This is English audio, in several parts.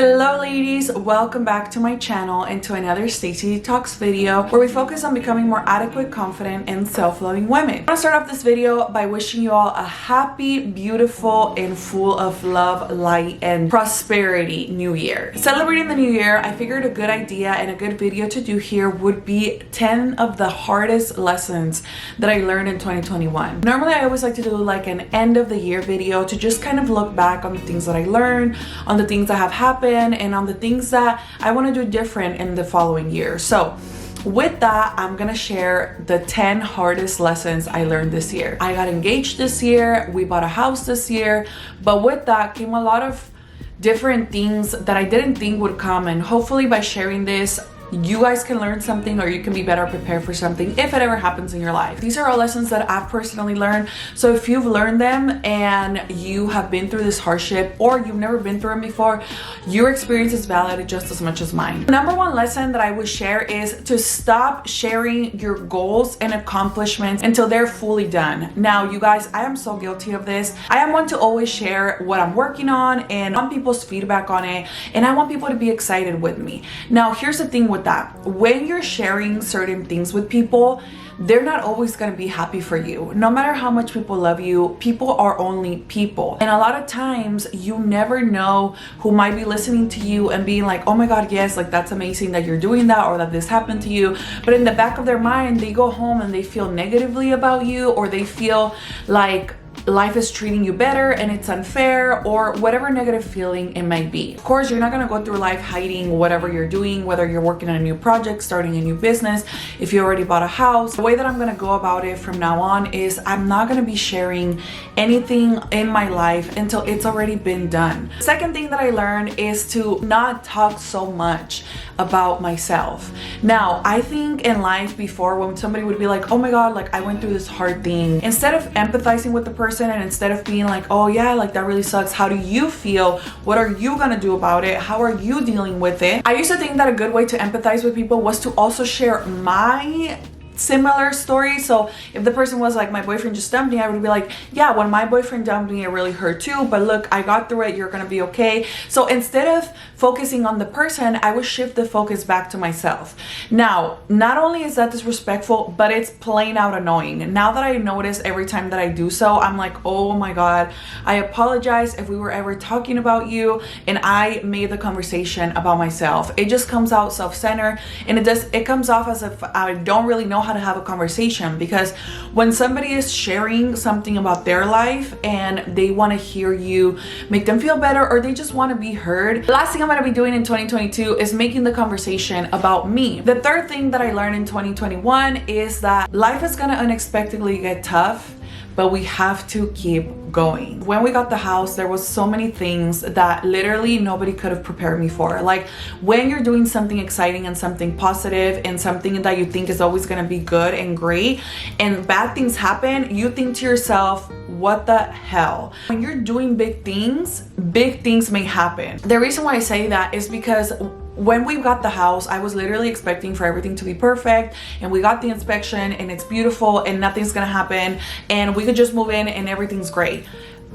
Hello ladies, welcome back to my channel and to another Stacy Talks video where we focus on becoming more adequate, confident, and self-loving women. I want to start off this video by wishing you all a happy, beautiful, and full of love, light, and prosperity new year. Celebrating the new year, I figured a good idea and a good video to do here would be 10 of the hardest lessons that I learned in 2021. Normally I always like to do like an end of the year video to just kind of look back on the things that I learned, on the things that have happened, and on the things that I want to do different in the following year. So with that, I'm gonna share the 10 hardest lessons I learned this year. I got engaged this year, we bought a house this year, but with that came a lot of different things that I didn't think would come, and hopefully by sharing this you guys can learn something, or you can be better prepared for something if it ever happens in your life. These are all lessons that I've personally learned, so if you've learned them and you have been through this hardship or you've never been through them before, your experience is valid just as much as mine. Number one lesson that I would share is to stop sharing your goals and accomplishments until they're fully done. Now you guys, I am so guilty of this. I am one to always share what I'm working on and want people's feedback on it, and I want people to be excited with me. Now here's the thing with that, when you're sharing certain things with people, they're not always going to be happy for you. No matter how much people love you, people are only people, and a lot of times you never know who might be listening to you and being like, oh my god, yes, like that's amazing that you're doing that, or that this happened to you, but in the back of their mind they go home and they feel negatively about you, or they feel like life is treating you better and it's unfair, or whatever negative feeling it might be. Of course, you're not going to go through life hiding whatever you're doing, whether you're working on a new project, starting a new business, if you already bought a house. The way that I'm going to go about it from now on is I'm not going to be sharing anything in my life until it's already been done. Second thing that I learned is to not talk so much about myself. Now, I think in life before, when somebody would be like, oh my god, like I went through this hard thing, instead of empathizing with the person and instead of being like, oh yeah, like that really sucks, how do you feel, what are you gonna do about it, how are you dealing with it, I used to think that a good way to empathize with people was to also share my similar story. So if the person was like, my boyfriend just dumped me, I would be like, yeah, when my boyfriend dumped me, it really hurt too, but look, I got through it, you're gonna be okay. So instead of focusing on the person, I would shift the focus back to myself. Now, not only is that disrespectful, but it's plain out annoying. Now that I notice every time that I do so, I'm like, oh my god, I apologize if we were ever talking about you and I made the conversation about myself. It just comes out self-centered, and it comes off as if I don't really know how to have a conversation, because when somebody is sharing something about their life and they want to hear you make them feel better, or they just want to be heard, the last thing I'm going to be doing in 2022 is making the conversation about me. The third thing that I learned in 2021 is that life is going to unexpectedly get tough, but we have to keep going. When we got the house, there was so many things that literally nobody could have prepared me for. Like when you're doing something exciting and something positive and something that you think is always going to be good and great, and bad things happen, you think to yourself, what the hell? When you're doing big things may happen. The reason why I say that is because when we got the house, I was literally expecting for everything to be perfect, and we got the inspection and it's beautiful and nothing's gonna happen and we could just move in and everything's great.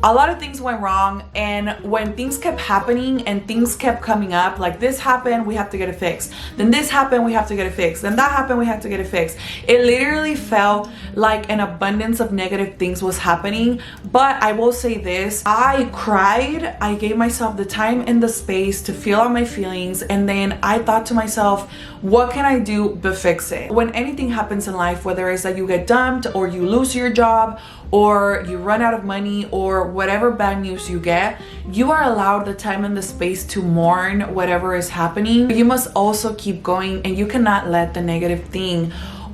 A lot of things went wrong, and when things kept happening and things kept coming up, like this happened, we have to get it fixed, then this happened, we have to get it fixed, then that happened, we have to get it fixed. It literally felt like an abundance of negative things was happening. But I will say this, I cried, I gave myself the time and the space to feel out my feelings, and then I thought to myself, what can I do to fix it? When anything happens in life, whether it's that you get dumped or you lose your job or you run out of money or whatever bad news you get, you are allowed the time and the space to mourn whatever is happening. But you must also keep going, and you cannot let the negative thing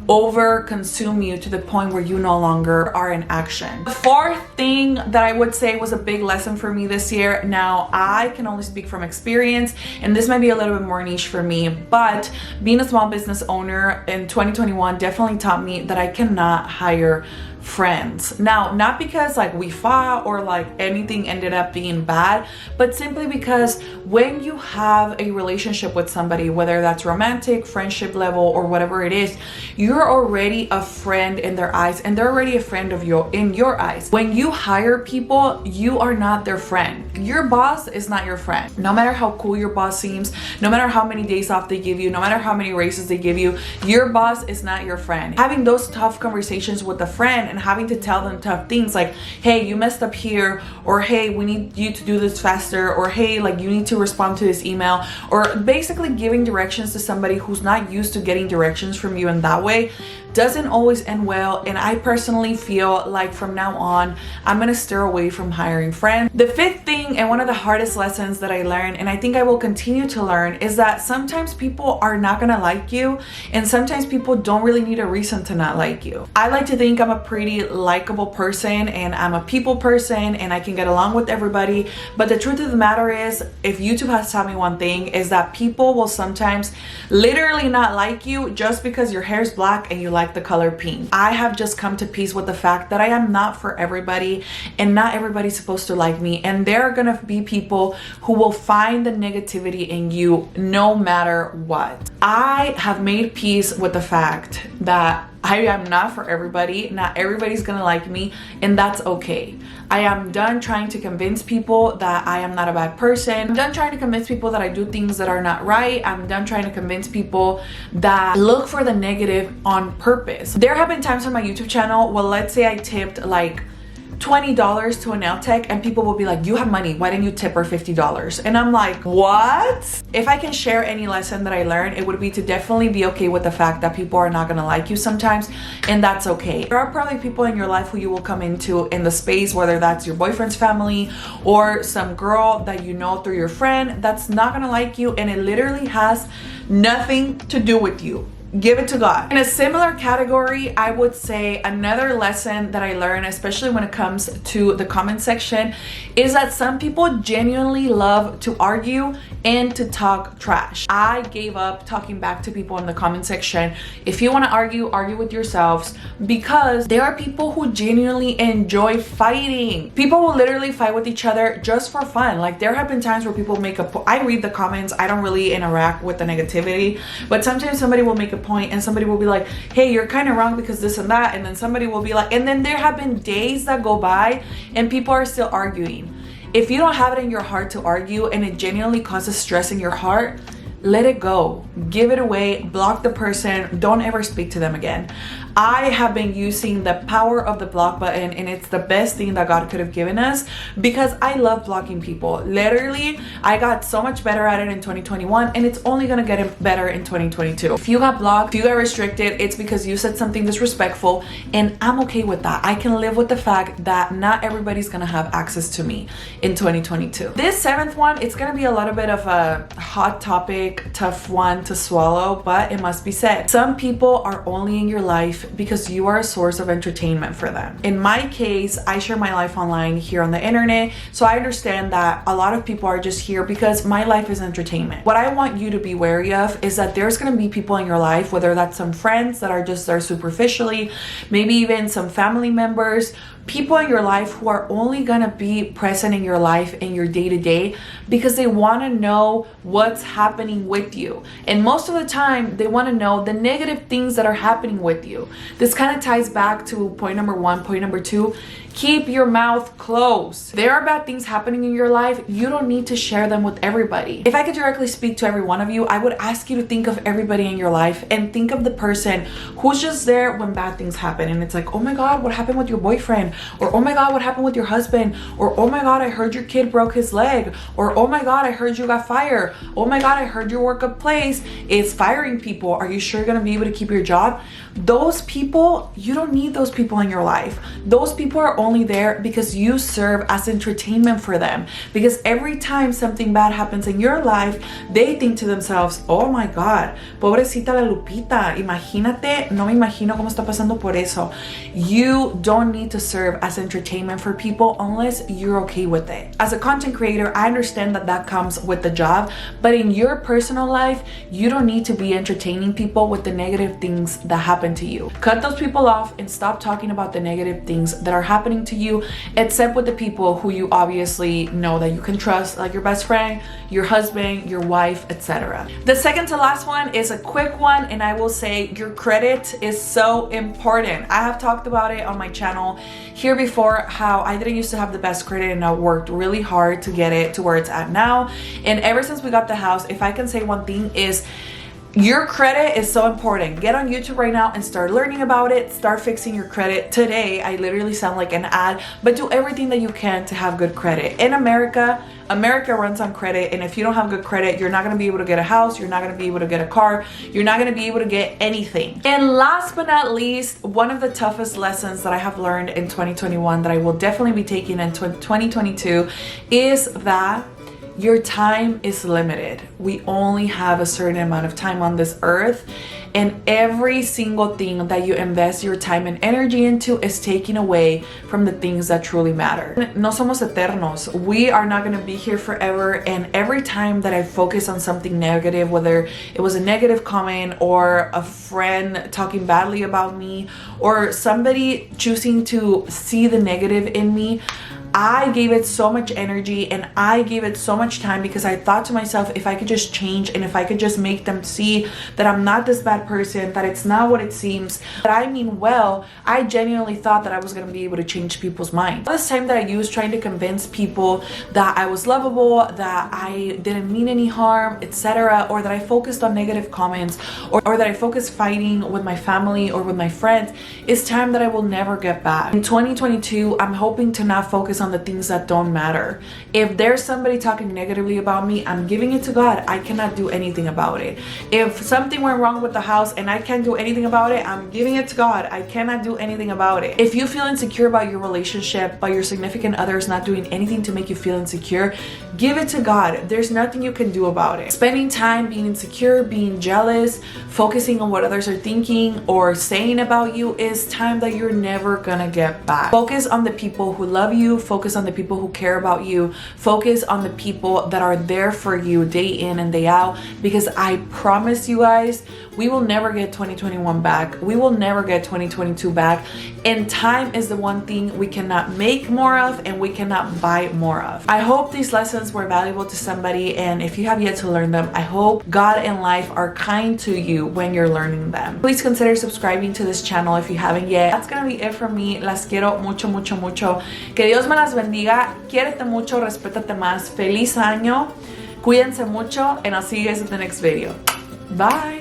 over consume you to the point where you no longer are in action. The fourth thing that I would say was a big lesson for me this year, now I can only speak from experience and this might be a little bit more niche for me, but being a small business owner in 2021 definitely taught me that I cannot hire friends. Now, not because like we fought or like anything ended up being bad, but simply because when you have a relationship with somebody, whether that's romantic, friendship level, or whatever it is, you're already a friend in their eyes, and they're already a friend of you in your eyes. When you hire people, you are not their friend. Your boss is not your friend. No matter how cool your boss seems, no matter how many days off they give you, no matter how many raises they give you, your boss is not your friend. Having those tough conversations with a friend and having to tell them tough things like, hey, you messed up here, or hey, we need you to do this faster, or hey, like you need to respond to this email, or basically giving directions to somebody who's not used to getting directions from you in that way doesn't always end well. And I personally feel like from now on, I'm gonna steer away from hiring friends. The fifth thing, and one of the hardest lessons that I learned, and I think I will continue to learn, is that sometimes people are not gonna like you, and sometimes people don't really need a reason to not like you. I like to think I'm a pretty likable person, and I'm a people person, and I can get along with everybody. But the truth of the matter is, if YouTube has taught me one thing, is that people will sometimes literally not like you just because your hair is black and you like the color pink. I have just come to peace with the fact that I am not for everybody, and not everybody's supposed to like me, and there are gonna be people who will find the negativity in you no matter what. I have made peace with the fact that I am not for everybody. Not everybody's gonna like me, and that's okay. I am done trying to convince people that I am not a bad person. I'm done trying to convince people that I do things that are not right. I'm done trying to convince people that look for the negative on purpose. There have been times on my YouTube channel, well, let's say I tipped like $20 to a nail tech, and people will be like, you have money, why didn't you tip her $50? And I'm like, what? If I can share any lesson that I learned, it would be to definitely be okay with the fact that people are not gonna like you sometimes, and that's okay. There are probably people in your life who you will come into in the space, whether that's your boyfriend's family or some girl that you know through your friend, that's not gonna like you, and it literally has nothing to do with you. Give it to God. In a similar category, I would say another lesson that I learned, especially when it comes to the comment section, is that some people genuinely love to argue and to talk trash. I gave up talking back to people in the comment section. If you want to argue, argue with yourselves, because there are people who genuinely enjoy fighting. People will literally fight with each other just for fun. Like, there have been times where people make I read the comments, I don't really interact with the negativity, but sometimes somebody will make a point and somebody will be like, hey, you're kind of wrong because this and that, and then somebody will be like, and then there have been days that go by and people are still arguing. If you don't have it in your heart to argue and it genuinely causes stress in your heart, let it go, give it away, block the person, don't ever speak to them again. I have been using the power of the block button, and it's the best thing that God could have given us, because I love blocking people. Literally, I got so much better at it in 2021, and it's only gonna get better in 2022. If you got blocked, if you got restricted, it's because you said something disrespectful, and I'm okay with that. I can live with the fact that not everybody's gonna have access to me in 2022. This seventh one, it's gonna be a little bit of a hot topic, tough one to swallow, but it must be said. Some people are only in your life because you are a source of entertainment for them. In my case, I share my life online here on the internet, so I understand that a lot of people are just here because my life is entertainment. What I want you to be wary of is that there's gonna be people in your life, whether that's some friends that are just there superficially, maybe even some family members, people in your life who are only gonna be present in your life in your day-to-day because they want to know what's happening with you, and most of the time they want to know the negative things that are happening with you. This kind of ties back to point number one. Point number two, keep your mouth closed. There are bad things happening in your life. You don't need to share them with everybody. If I could directly speak to every one of you, I would ask you to think of everybody in your life and think of the person who's just there when bad things happen, and it's like, oh my God, what happened with your boyfriend? Or oh my God, what happened with your husband? Or oh my God, I heard your kid broke his leg. Or oh my God, I heard you got fired. Oh my God, I heard your workplace is firing people. Are you sure you're gonna be able to keep your job? Those people, you don't need those people in your life. Those people are only there because you serve as entertainment for them. Because every time something bad happens in your life, they think to themselves, oh my God, pobrecita la Lupita, imagínate, no me imagino cómo está pasando por eso. You don't need to serve as entertainment for people unless you're okay with it. As a content creator, I understand that that comes with the job, but in your personal life, you don't need to be entertaining people with the negative things that happen to you. Cut those people off and stop talking about the negative things that are happening to you, except with the people who you obviously know that you can trust, like your best friend, your husband, your wife, etc. The second to last one is a quick one, and I will say your credit is so important. I have talked about it on my channel here before, how I didn't used to have the best credit and I worked really hard to get it to where it's at now. And ever since we got the house, if I can say one thing, is your credit is so important. Get on YouTube right now and start learning about it. Start fixing your credit today. I literally sound like an ad, but do everything that you can to have good credit. In America runs on credit, and if you don't have good credit, you're not going to be able to get a house, you're not going to be able to get a car, you're not going to be able to get anything. And last but not least, one of the toughest lessons that I have learned in 2021 that I will definitely be taking in 2022 is that your time is limited. We only have a certain amount of time on this earth, and every single thing that you invest your time and energy into is taken away from the things that truly matter. No somos eternos. We are not going to be here forever, and every time that I focus on something negative, whether it was a negative comment or a friend talking badly about me or somebody choosing to see the negative in me, I gave it so much energy and I gave it so much time because I thought to myself, if I could just change and if I could just make them see that I'm not this bad person, that it's not what it seems, that I mean well, I genuinely thought that I was going to be able to change people's minds. All this time that I used trying to convince people that I was lovable, that I didn't mean any harm, etc., or that I focused on negative comments, or that I focused fighting with my family or with my friends, is time that I will never get back. In 2022, I'm hoping to not focus on the things that don't matter. If there's somebody talking negatively about me, I'm giving it to God. I cannot do anything about it. If something went wrong with the house and I can't do anything about it, I'm giving it to God. I cannot do anything about it. If you feel insecure about your relationship, but your significant other is not doing anything to make you feel insecure, give it to God. There's nothing you can do about it. Spending time being insecure, being jealous, focusing on what others are thinking or saying about you is time that you're never gonna get back. Focus on the people who love you. Focus on the people who care about you. Focus on the people that are there for you day in and day out, because I promise you guys, we will never get 2021 back. We will never get 2022 back. And time is the one thing we cannot make more of and we cannot buy more of. I hope these lessons were valuable to somebody, and if you have yet to learn them, I hope God and life are kind to you when you're learning them. Please consider subscribing to this channel if you haven't yet. That's gonna be it from me. Las quiero mucho, mucho, mucho. Que Dios me las bendiga. Quiérete mucho, respétate más. Feliz año. Cuídense mucho, and I'll see you guys in the next video. Bye.